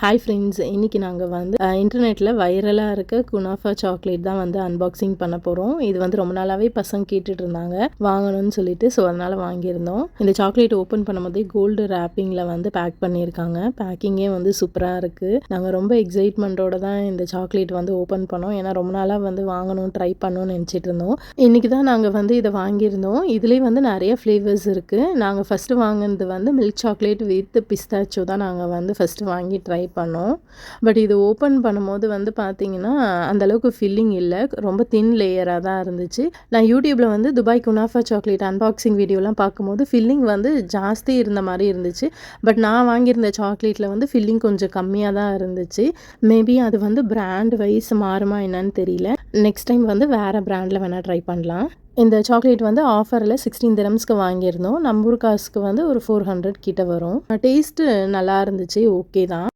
Hi friends, இன்றைக்கி நாங்கள் வந்து இன்டர்நெட்டில் வைரலாக இருக்க குனாஃபா சாக்லேட் தான் வந்து அன்பாக்சிங் பண்ண போகிறோம். இது வந்து ரொம்ப நாளாகவே பசங்க கேட்டுட்டு இருந்தாங்க வாங்கணும்னு சொல்லிட்டு, ஸோ அதனால் வாங்கியிருந்தோம். இந்த சாக்லேட் ஓப்பன் பண்ணும்போதே கோல்டு ரேப்பிங்கில் வந்து பேக் பண்ணியிருக்காங்க. பேக்கிங்கே வந்து சூப்பராக இருக்குது. நாங்கள் ரொம்ப எக்ஸைட்மெண்ட்டோடு தான் இந்த சாக்லேட் வந்து ஓப்பன் பண்ணோம். ஏன்னா ரொம்ப நாளாக வந்து வாங்கணும், ட்ரை பண்ணணும்னு நினச்சிட்டு இருந்தோம். இன்றைக்கி தான் நாங்கள் வந்து இதை வாங்கியிருந்தோம். இதுலேயே வந்து நிறைய ஃப்ளேவர்ஸ் இருக்குது. நாங்கள் ஃபஸ்ட்டு வாங்கினது வந்து மில்க் சாக்லேட் வித் பிஸ்தாச்சோ தான் நாங்கள் வந்து ஃபஸ்ட்டு வாங்கி ட்ரை பண்ணோம். பட் இது ஓப்பன் பண்ணும்போது வந்து பார்த்திங்கன்னா அந்தளவுக்கு ஃபில்லிங் இல்லை, ரொம்ப தின் லேயராக தான் இருந்துச்சு. நான் யூடியூப்பில் வந்து துபாய் குனாஃபா சாக்லேட் அன்பாக்சிங் வீடியோலாம் பார்க்கும்போது ஃபில்லிங் வந்து ஜாஸ்தி இருந்த மாதிரி இருந்துச்சு. பட் நான் வாங்கியிருந்த சாக்லேட்டில் வந்து ஃபில்லிங் கொஞ்சம் கம்மியாக தான் இருந்துச்சு. மேபி அது வந்து பிராண்ட் வைஸ் மாறுமா என்னன்னு தெரியல. நெக்ஸ்ட் டைம் வந்து வேறு பிராண்டில் வேணால் ட்ரை பண்ணலாம். இந்த சாக்லேட் வந்து ஆஃபரில் 16 திரம்ஸ்க்கு வாங்கியிருந்தோம். நம்ம ஊர் காசுக்கு வந்து ஒரு 400 கிட்ட வரும். டேஸ்ட்டு நல்லா இருந்துச்சு, ஓகே தான்.